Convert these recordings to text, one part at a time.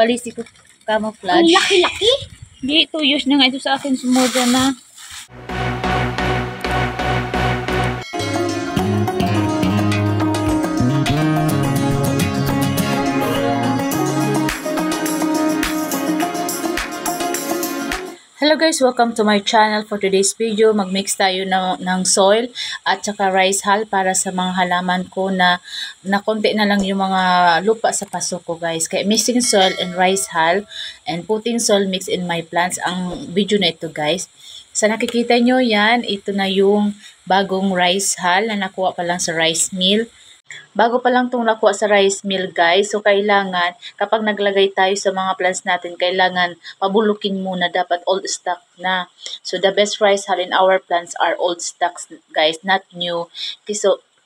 quality ko camouflage. Ang laki-laki. Hindi, 2 years na nga ito sa akin. Sumodra na. Hello guys, welcome to my channel. For today's video, magmix tayo ng soil at saka rice hull para sa mga halaman ko na konti na lang yung mga lupa sa paso ko guys. Kaya mixing soil and rice hull and putting soil mix in my plants ang video na ito guys. Sa nakikita nyo yan, ito na yung bagong rice hull na nakuha pa lang sa rice mill. Bago pa lang itong nakuha sa rice mill guys, so kailangan kapag naglagay tayo sa mga plants natin, kailangan pabulukin muna, dapat old stock na. So the best rice hull in our plants are old stocks guys, not new.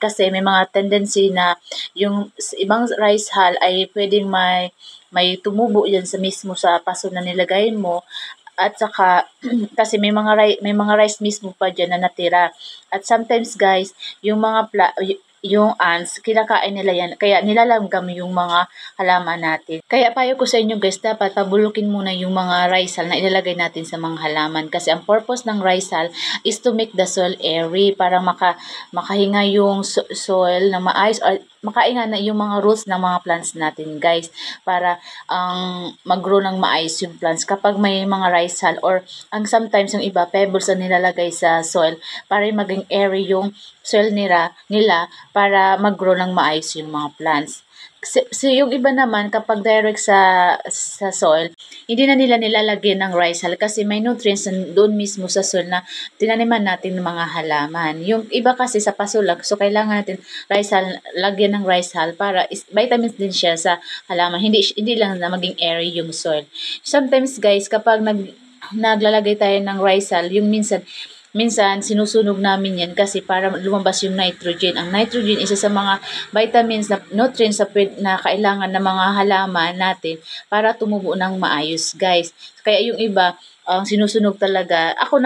Kasi may mga tendency na yung ibang rice hull ay pwedeng may tumubo yan sa mismo sa paso na nilagay mo. At saka kasi may mga rice mismo pa diyan na natira. At sometimes guys, yung yung ants, kinakain nila yan. Kaya nilalanggam yung mga halaman natin. Kaya payo ko sa inyo guys, dapat pabulukin muna yung mga rice hull na ilalagay natin sa mga halaman. Kasi ang purpose ng rice hull is to make the soil airy para makahinga yung soil na maayos or makainga na yung mga roots ng mga plants natin guys. Para mag-grow ng maayos yung plants. Kapag may mga rice hull or sometimes yung iba pebbles na nilalagay sa soil para maging airy yung soil nila para mag-grow ng maayos yung mga plants. So yung iba naman kapag direct sa soil, hindi na nila nilalagyan ng rice hull kasi may nutrients doon mismo sa soil na tinaniman natin ng mga halaman. Yung iba kasi sa paso lang, so kailangan natin rice hull, lagyan ng rice hull para vitamins din siya sa halaman. Hindi lang na maging airy yung soil. Sometimes guys, kapag naglalagay tayo ng rice hull, yung minsan sinusunog namin yan kasi para lumabas yung nitrogen. Ang nitrogen isa sa mga vitamins na nutrients na kailangan ng mga halaman natin para tumubo ng maayos guys. Kaya yung iba sinusunog talaga. Ako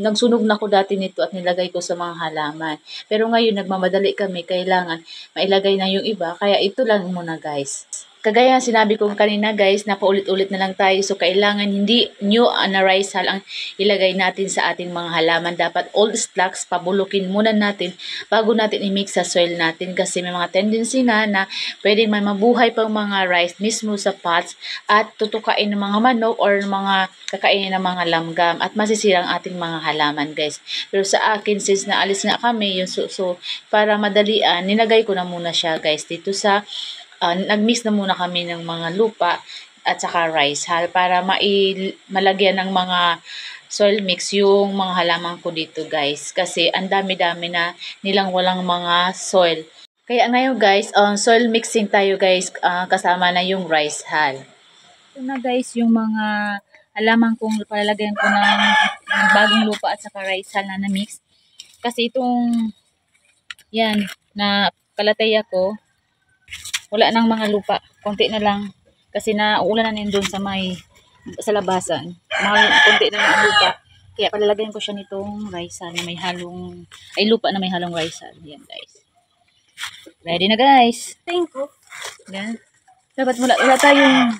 nagsunog na ko dati nito at nilagay ko sa mga halaman. Pero ngayon nagmamadali kami, kailangan mailagay na yung iba. Kaya ito lang muna guys. Kagaya sinabi ko kanina guys, napaulit-ulit na lang tayo. So, kailangan hindi new na rice hull ang ilagay natin sa ating mga halaman. Dapat old stocks, pabulukin muna natin bago natin i-mix sa soil natin. Kasi may mga tendency na pwedeng may mabuhay pang mga rice mismo sa pots at tutukain ng mga manok or mga kakainin ng mga langgam at masisira ang ating mga halaman guys. Pero sa akin, since naalis nga kami, so para madalian, nilagay ko na muna siya guys dito sa nag-mix na muna kami ng mga lupa at saka rice hull para malagyan ng mga soil mix yung mga halaman ko dito guys. Kasi ang dami-dami na nilang walang mga soil. Kaya ngayon guys, soil mixing tayo guys, kasama na yung rice hull. Ito na guys yung mga halaman kong palalagyan ko ng bagong lupa at saka rice hull na mix. Kasi itong yan na kalataya ko, wala nang mga lupa, konti na lang kasi nauulan na doon sa labasan. Konti na lang ang lupa. Kaya palalagyan ko siya nitong rice hull na may halong lupa na may halong rice hull. Yan guys. Ready na guys. Thank you. Yan. Dapat wala tayong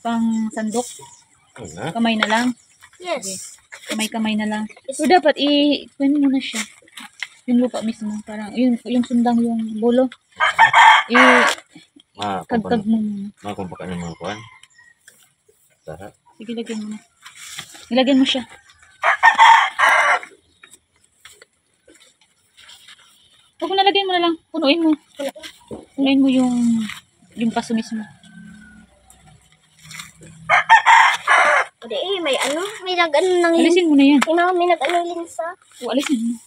pang sandok. Kamay na lang. Yes. Okay. Kamay na lang. So dapat kunin mo na siya. Yung lupa mismo, parang yung sundang yung bulo. Kagkag mo muna. Makumpakan ng mga kuwan. Sarap. Sige, lagyan mo na. Ilagyan mo siya. Huwag mo nalagyan mo na lang. Punuin mo. Punuin mo yung paso mismo. Hindi may nag-ano nang Alisin mo na yan. may nag-ano linsa. O, alisin mo.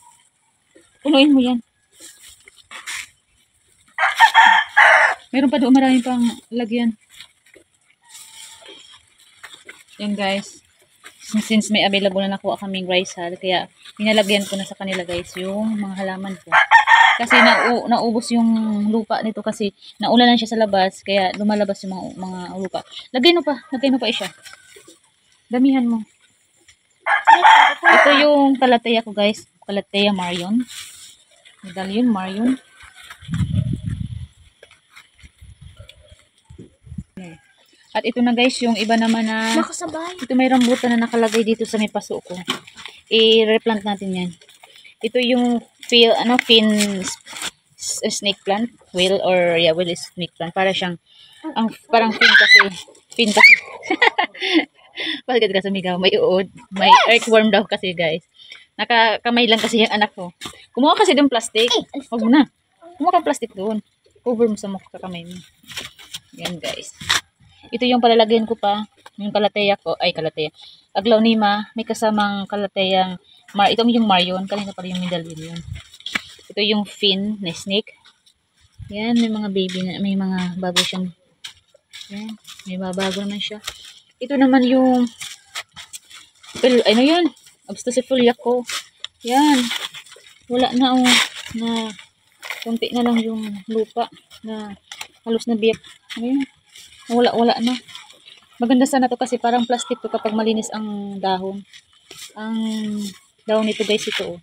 Punuin mo yan. Meron pa doon maraming pang lagyan. Yan guys. Since may available na nakuha kaming rice hull, kaya pinalagyan ko na sa kanila guys yung mga halaman ko. Kasi naubos yung lupa nito kasi naulanan siya sa labas, kaya lumalabas yung mga lupa. Lagyan mo pa siya. Damihan mo. Ito yung kalataya ko guys. Kalataya Marion. Medallion Marion. At ito na guys, yung iba naman na... Nakasabay. Ito may rambutan na nakalagay dito sa may paso ko. I-replant natin yan. Ito yung fin snake plant. Whale or yeah, whale is snake plant. Para siyang, parang fin kasi. Bakit ka sumigaw? May uod. May earthworm daw kasi guys. Nakakamay lang kasi yung anak ko. Kumuha kasi doon plastic. Huwag mo na. Kumuha kang plastic doon. Cover mo sa mukha kamay mo. Yan guys. Ito yung palalagyan ko pa. Yung kalateya ko. Ay kalateya. Aglaonema. May kasamang kalateyang itong yung Marion. Kanina pala yung medallion yun. Ito yung fin na snake. Yan. May mga baby na. May mga bago siyang. Yan. May bago naman siya. Ito naman yung ano yan? Obstassifolia ko. Yan. Wala na na kunti na lang yung lupa na halos na biyak. Ano yan? Wala na. Maganda sana to kasi parang plastic to kapag malinis ang dahon. Ang dahon nito guys ito.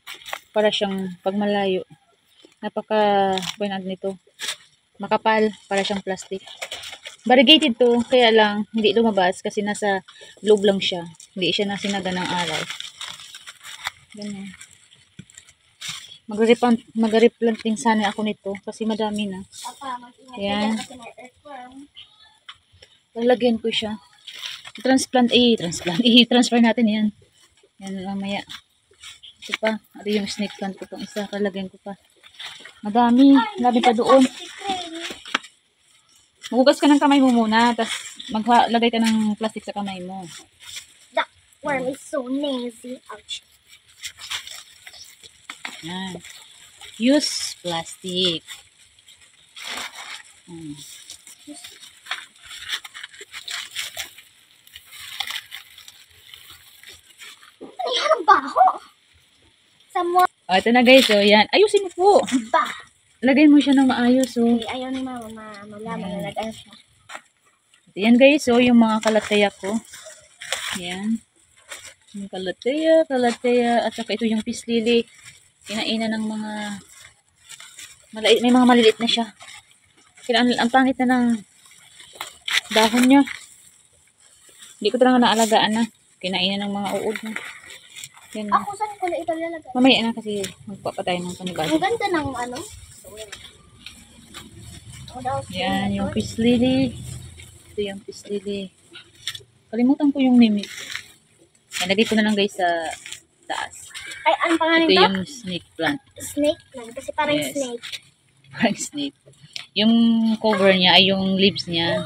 Para siyang pag malayo. Napaka buwan nito. Makapal. Para siyang plastic. Variegated to. Kaya lang hindi lumabas kasi nasa loob lang siya. Hindi siya nasinaga ng araw. Ganyan. Mag-replanting sana ako nito kasi madami na. Ayan. Lalagyan ko siya. I-transfer natin yan. Yan mamaya. Ito pa. Ito yung snake plant ko. Itong isa. Lalagyan ko pa. Madami. Madami pa doon. Magugas ka ng kamay mo muna. Tapos maglagay ka ng plastic sa kamay mo. That worm is so nasty. Ouch. Yan. Use plastic. Ano yan ang baho? Someone Ito na guys. So, yan. Ayusin mo po. ba? Lagay mo siya ng maayos. So. Ayaw ni mama malaman na nag-ano siya. Ito yan guys. So, yung mga kalateya ko. Yan. Yung kalateya. At saka ito yung peace lily. Kinaina ng mga may mga maliliit na siya. Ang pangit na ng dahon niya. Hindi ko talaga naalagaan na. Kinaina ng mga uod na. Yan. Ako saan ko na ito lalagay? Mamaya na kasi magpapatay ng panibago. Ang ganda ng ano? Yan, yung peace lily. Ito yung peace lily. Kalimutan ko yung name. Nalagay ko na lang guys sa taas. Ay, ano pangalan Ito ito? yung snake plant. Snake lang. Kasi parang Yes. snake. Parang snake. Yung cover niya ay yung leaves niya.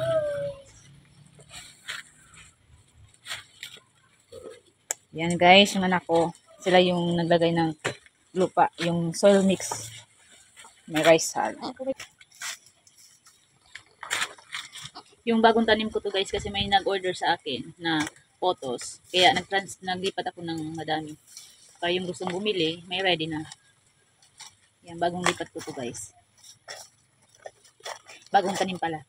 Yan guys, yung anak ko. Sila yung naglagay ng lupa. Yung soil mix. May rice hull. Yung bagong tanim ko to guys kasi may nag-order sa akin na photos. Kaya naglipat ako ng madami. Para yung gustong bumili, may ready na. Yan, bagong lipat ko to guys. Bagong tanim pala.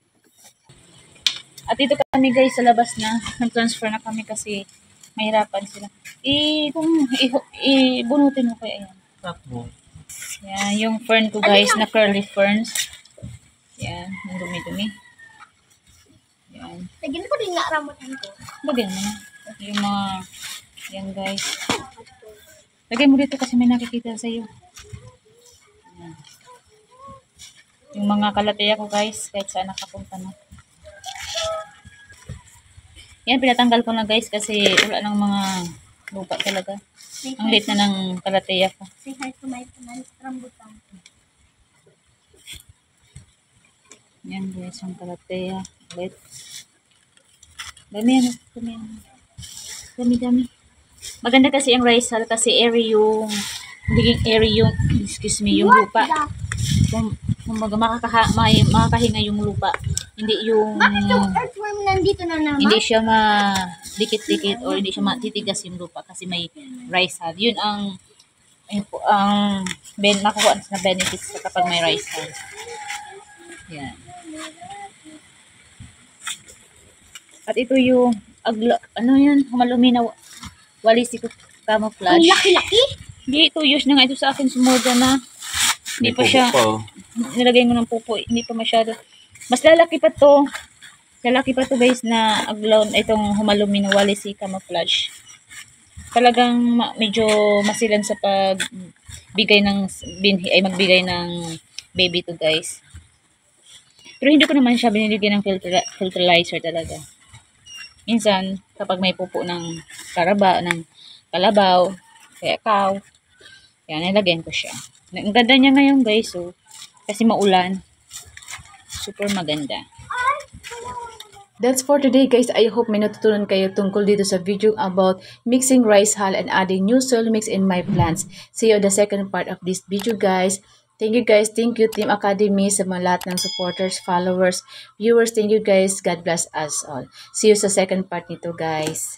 At dito kami guys sa labas na. Nag-transfer na kami kasi mahirapan sila. Bunutin mo kaya yan. Yan, yung fern ko guys na curly ferns. Yan, yung dumi-dumi. Yan. Lagyan ko din nga rambutan ko. Lagyan mo na. Yung mga, yan guys. Lagyan mo dito kasi may nakikita sa iyo. Yan. Yung mga kalateya ko guys, kahit saan nakapunta na. Yan, pinatanggal ko na guys kasi wala ng mga lupa talaga. Ang lit na ng kalateya ko. Say hi to my rambutan. Yan guys, yung kalateya. Lit. Dami yan. Dami. Maganda kasi yung rice hull kasi airy yung excuse me, yung lupa. Kumbaga makakahinga yung lupa. Hindi yung Bakit yung earthworm nandito na naman? hindi siya madikit-dikit o hindi siya matitigas yung lupa kasi may rice hull. Yun ang makukuha na benefits kapag may rice hull. Yan. At ito yung ano yun, humalumi na walisi ko camouflage. Ang laki-laki? Hindi, 2 years na nga ito sa akin, sumurga na. Hindi pa siya, nilagay mo ng pupo, hindi pa masyado. Mas lalaki pa to. Lalaki pa to guys na aglaw itong humalumi na walisi camouflage. Talagang medyo masilan sa pagbigay ng binhi ay magbigay ng baby to guys. Pero hindi ko naman siya binibigyan ng fertilizer talaga. Minsan kapag may pupo ng kalabaw, kaya cow, yan nilagyan ko siya. Ang ganda niya ngayon guys, so kasi maulan. Super maganda. That's for today guys. I hope may natutunan kayo tungkol dito sa video about mixing rice hull and adding new soil mix in my plants. See you on the second part of this video guys. Thank you guys. Thank you Team Academy sa mga lahat ng supporters, followers, viewers. Thank you guys. God bless us all. See you sa second part nito guys.